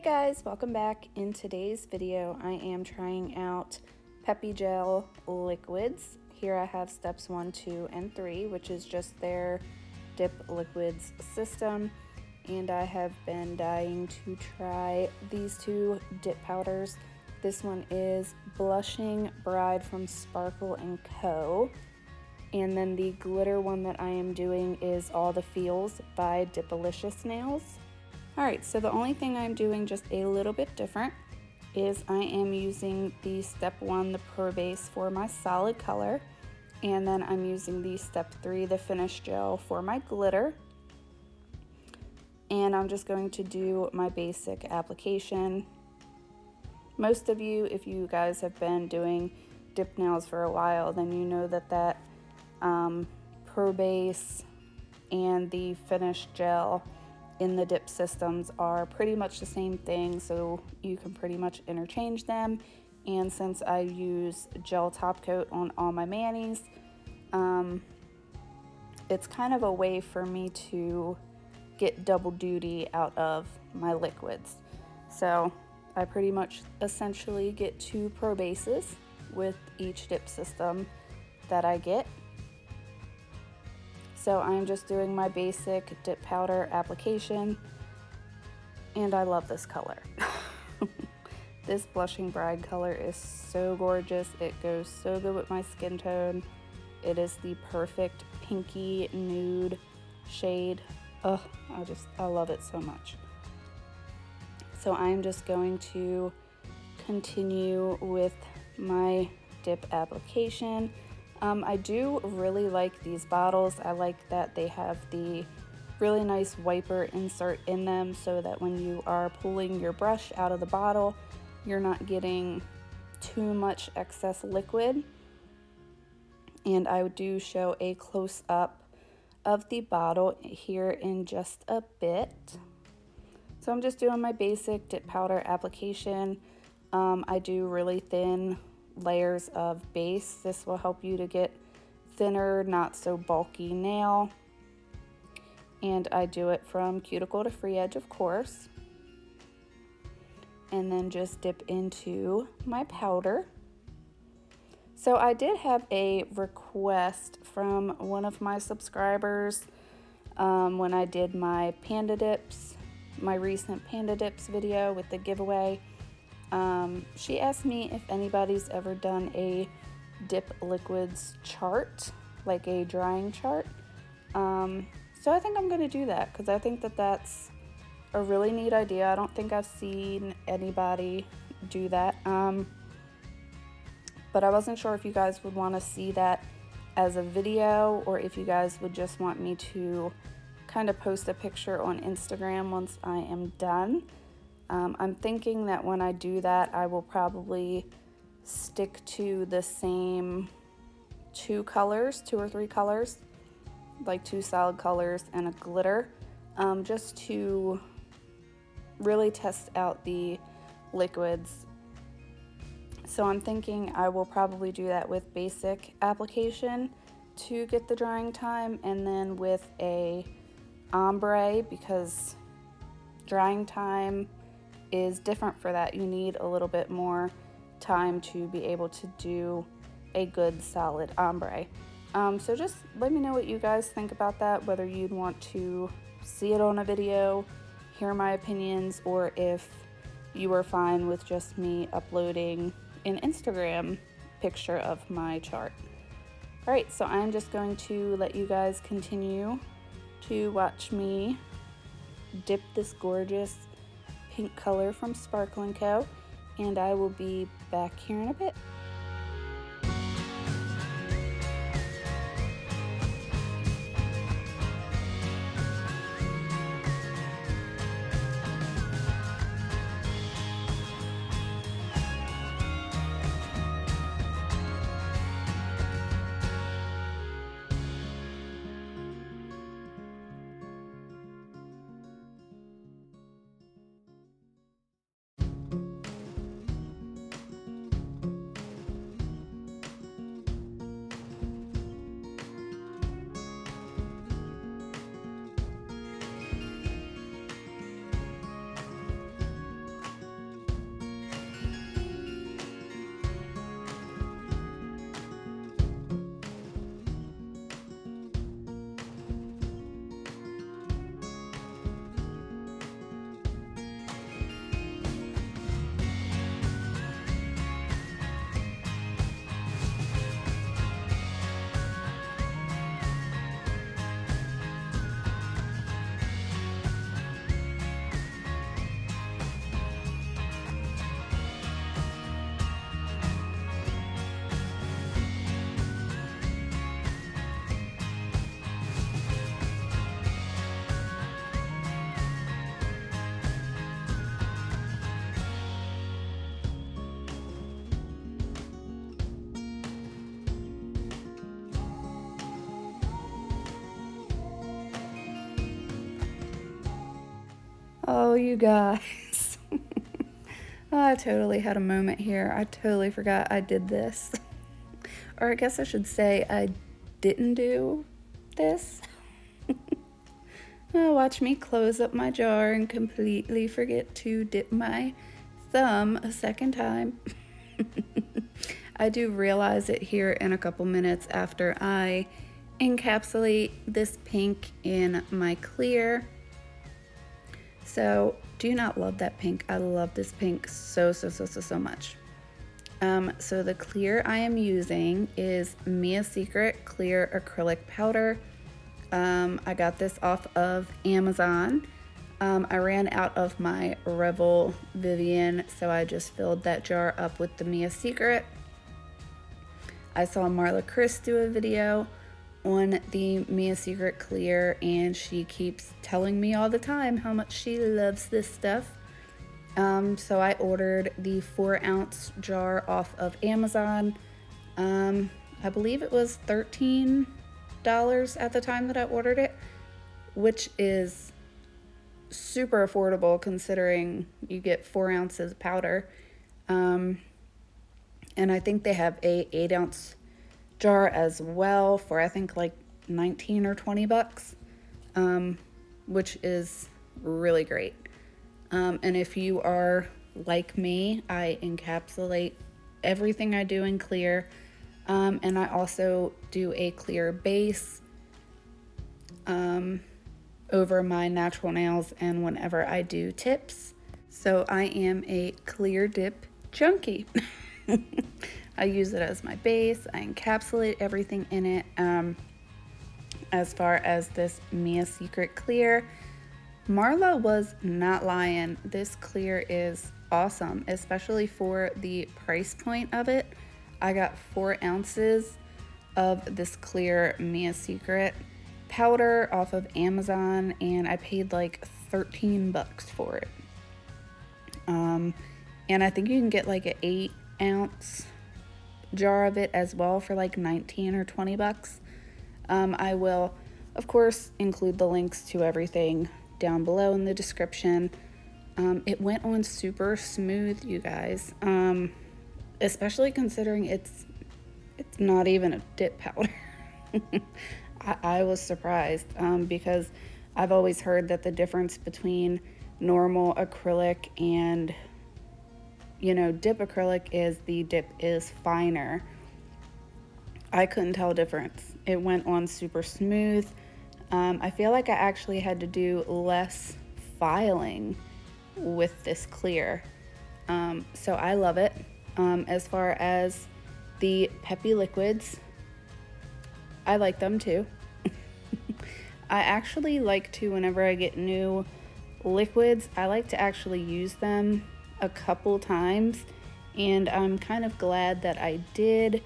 guys, welcome back. In today's video I am trying out Peppi Gel Liquids. Here I have steps 1, 2, and 3, which is just their dip liquids system, and I have been dying to try these two dip powders. This one is Blushing Bride from Sparkle & Co. And then the glitter one that I am doing is All the Feels by Dipalicious Nails. Alright, so the only thing I'm doing just a little bit different is I am using the step 1, the Pro Base, for my solid color. And then I'm using the step 3, the Finish Gel, for my glitter. And I'm just going to do my basic application. Most of you, if you guys have been doing dip nails for a while, then you know that Pro Base and the Finish Gel in the dip systems are pretty much the same thing, so you can pretty much interchange them. And since I use gel top coat on all my manis, it's kind of a way for me to get double duty out of my liquids. So I pretty much essentially get 2 Pro Bases with each dip system that I get. So I'm just doing my basic dip powder application, and I love this color. This Blushing Bride color is so gorgeous. It goes so good with my skin tone. It is the perfect pinky nude shade. Oh, I love it so much. So I'm just going to continue with my dip application. I do really like these bottles. I like that they have the really nice wiper insert in them so that when you are pulling your brush out of the bottle, you're not getting too much excess liquid. And I do show a close-up of the bottle here in just a bit. So I'm just doing my basic dip powder application. I do really thin layers of base. This will help you to get thinner, not so bulky nail. And I do it from cuticle to free edge, of course. And then just dip into my powder. So I did have a request from one of my subscribers when I did my Panda Dips, my recent Panda Dips video with the giveaway. She asked me if anybody's ever done a dip liquids chart, like a drying chart. So I think I'm going to do that because I think that that's a really neat idea. I don't think I've seen anybody do that. But I wasn't sure if you guys would want to see that as a video or if you guys would just want me to kind of post a picture on Instagram once I am done. I'm thinking that when I do that, I will probably stick to the same 2 colors, 2 or 3 colors, like 2 solid colors and a glitter, just to really test out the liquids. So I'm thinking I will probably do that with basic application to get the drying time, and then with a ombre, because drying time is different for that. You need a little bit more time to be able to do a good solid ombre. So just let me know what you guys think about that, whether you'd want to see it on a video, hear my opinions, or if you are fine with just me uploading an Instagram picture of my chart. Alright, so I'm just going to let you guys continue to watch me dip this gorgeous pink color from Sparkle & Co. And I will be back here in a bit. Oh, you guys. I totally had a moment here. I totally forgot I did this. Or I guess I should say I didn't do this. Oh, watch me close up my jar and completely forget to dip my thumb a second time. I do realize it here in a couple minutes after I encapsulate this pink in my clear. So, do you not love that pink? I love this pink so much. So the clear I am using is Mia Secret Clear Acrylic Powder. I got this off of Amazon. I ran out of my Revel Vivian, so I just filled that jar up with the Mia Secret. I saw Marla Chris do a video on the Mia Secret Clear, and she keeps telling me all the time how much she loves this stuff. So I ordered the 4-ounce jar off of Amazon. I believe it was $13 at the time that I ordered it, which is super affordable considering you get 4 ounces of powder. And I think they have a 8-ounce jar as well for I think like 19 or 20 bucks, which is really great. And if you are like me, I encapsulate everything I do in clear, and I also do a clear base over my natural nails and whenever I do tips. So I am a clear dip junkie. I use it as my base. I encapsulate everything in it. As far as this Mia Secret Clear, Marla was not lying. This clear is awesome, especially for the price point of it. I got 4 ounces of this clear Mia Secret powder off of Amazon, and I paid like 13 bucks for it. And I think you can get like an 8-ounce jar of it as well for like 19 or 20 bucks. I will, of course, include the links to everything down below in the description. It went on super smooth, you guys, especially considering it's not even a dip powder. I was surprised because I've always heard that the difference between normal acrylic and dip acrylic is the dip is finer. I couldn't tell a difference. It went on super smooth. I feel like I actually had to do less filing with this clear. So I love it. As far as the Peppi liquids, I like them too. I actually like to, whenever I get new liquids, I like to actually use them a couple times, and I'm kind of glad that I did,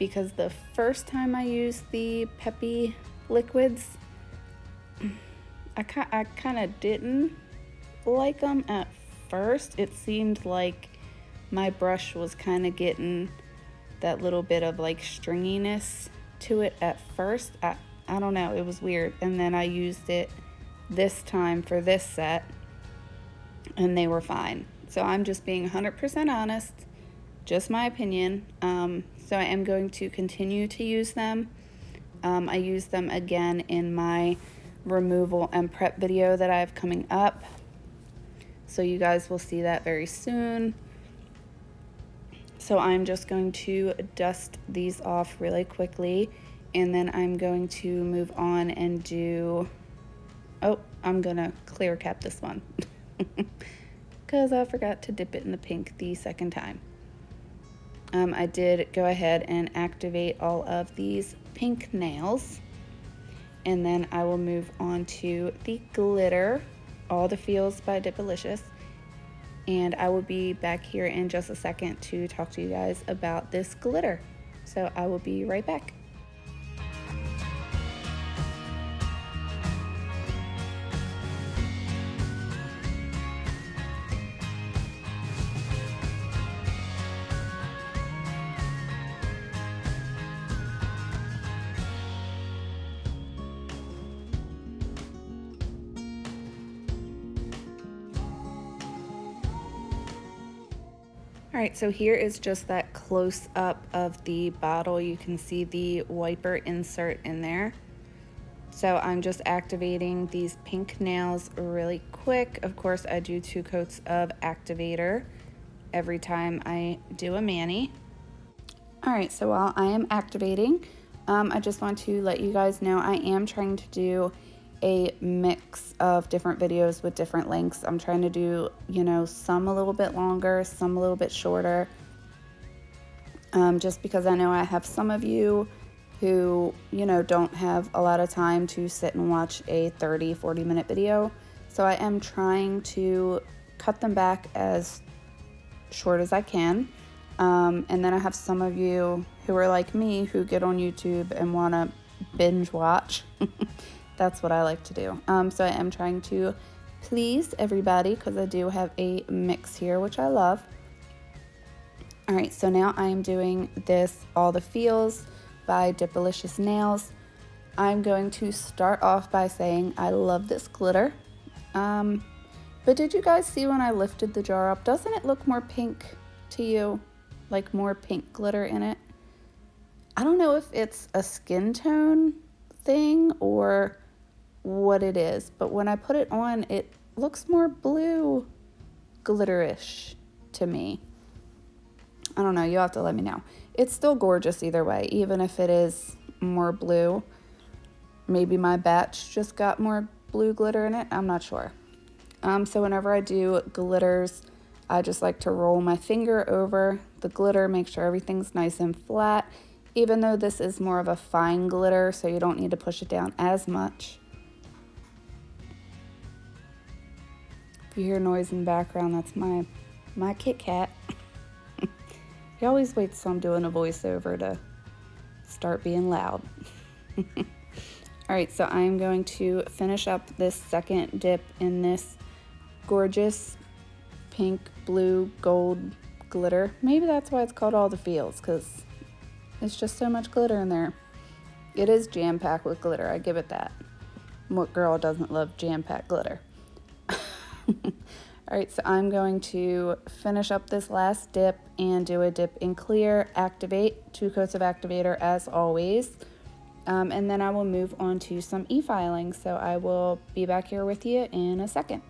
because the first time I used the Peppi liquids, I kind of didn't like them at first. It seemed like my brush was kind of getting that little bit of like stringiness to it at first. I don't know, it was weird. And then I used it this time for this set, and they were fine. So I'm just being 100% honest, just my opinion. So I am going to continue to use them. I use them again in my removal and prep video that I have coming up. So you guys will see that very soon. So I'm just going to dust these off really quickly, and then I'm going to move on and do, I'm gonna clear cap this one because I forgot to dip it in the pink the second time. I did go ahead and activate all of these pink nails, and then I will move on to the glitter, All the Feels by Dipalicious, and I will be back here in just a second to talk to you guys about this glitter. So I will be right back. All right, so here is just that close up of the bottle. You can see the wiper insert in there. So I'm just activating these pink nails really quick. Of course, I do 2 coats of activator every time I do a mani. All right, so while I am activating, I just want to let you guys know I am trying to do a mix of different videos with different lengths. I'm trying to do, you know, some a little bit longer, some a little bit shorter, just because I know I have some of you who, you know, don't have a lot of time to sit and watch a 30-40 minute video. So I am trying to cut them back as short as I can. And then I have some of you who are like me who get on YouTube and want to binge watch. That's what I like to do. So I am trying to please everybody because I do have a mix here, which I love. All right, so now I am doing this All the Feels by Dipalicious Nails. I'm going to start off by saying I love this glitter. But did you guys see when I lifted the jar up? Doesn't it look more pink to you? Like more pink glitter in it? I don't know if it's a skin tone thing or what it is, but when I put it on, it looks more blue glitter-ish to me. I don't know, you'll have to let me know. It's still gorgeous either way, even if it is more blue. Maybe my batch just got more blue glitter in it, I'm not sure. So whenever I do glitters, I just like to roll my finger over the glitter, make sure everything's nice and flat, even though this is more of a fine glitter, so you don't need to push it down as much. If you hear noise in the background, that's my Kit Kat. He always waits till I'm doing a voiceover to start being loud. All right, so I'm going to finish up this second dip in this gorgeous pink, blue, gold glitter. Maybe that's why it's called All the Feels, because it's just so much glitter in there. It is jam-packed with glitter, I give it that. What girl doesn't love jam-packed glitter? All right, so I'm going to finish up this last dip and do a dip in clear, activate, 2 coats of activator as always. And then I will move on to some e-filing. So I will be back here with you in a second.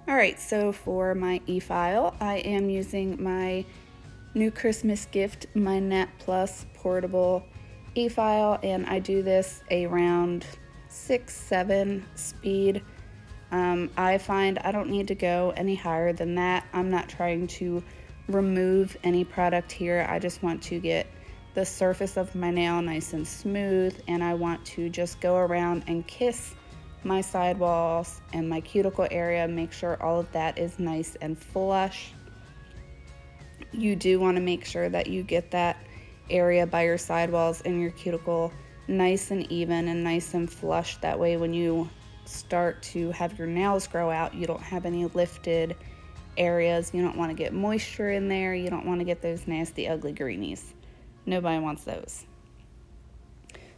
Alright, so for my e-file, I am using my new Christmas gift, my Nat Plus portable e-file, and I do this around 6-7 speed. I find I don't need to go any higher than that. I'm not trying to remove any product here. I just want to get the surface of my nail nice and smooth, and I want to just go around and kiss my sidewalls and my cuticle area, make sure all of that is nice and flush. You do want to make sure that you get that area by your sidewalls and your cuticle nice and even and nice and flush. That way when you start to have your nails grow out, you don't have any lifted areas. You don't want to get moisture in there. You don't want to get those nasty ugly greenies. Nobody wants those.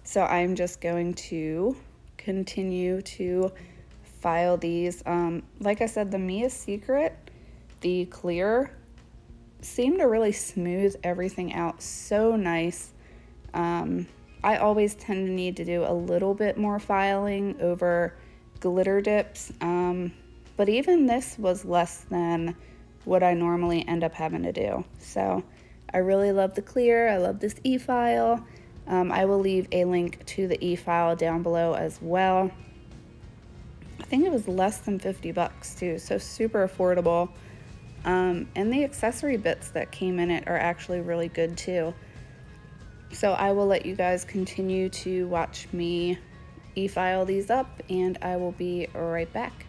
So I'm just going to continue to file these. Like I said, the Mia Secret, the clear, seemed to really smooth everything out so nice. I always tend to need to do a little bit more filing over glitter dips, but even this was less than what I normally end up having to do. So I really love the clear. I love this e-file. I will leave a link to the e-file down below as well. I think it was less than 50 bucks too, so super affordable. And the accessory bits that came in it are actually really good too. So I will let you guys continue to watch me e-file these up, and I will be right back.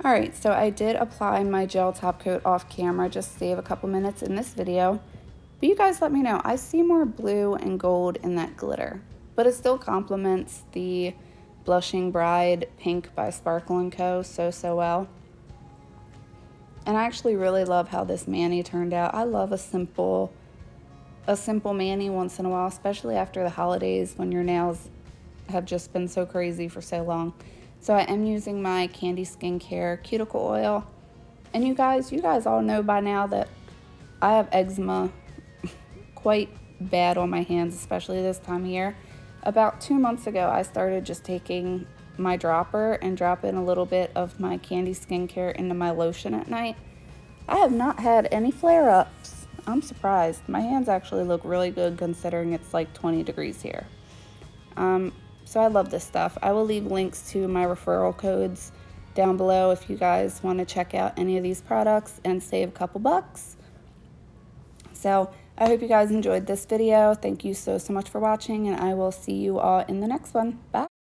Alright, so I did apply my gel top coat off camera, just save a couple minutes in this video. But you guys let me know, I see more blue and gold in that glitter, but it still complements the Blushing Bride Pink by Sparkle & Co. so well. And I actually really love how this mani turned out. I love a simple mani once in a while, especially after the holidays when your nails have just been so crazy for so long. So I am using my Candi Skincare Cuticle Oil. And you guys all know by now that I have eczema quite bad on my hands, especially this time of year. About 2 months ago, I started just taking my dropper and dropping a little bit of my Candi Skincare into my lotion at night. I have not had any flare-ups. I'm surprised. My hands actually look really good considering it's like 20 degrees here. So I love this stuff. I will leave links to my referral codes down below if you guys want to check out any of these products and save a couple bucks. So I hope you guys enjoyed this video. Thank you so much for watching, and I will see you all in the next one. Bye.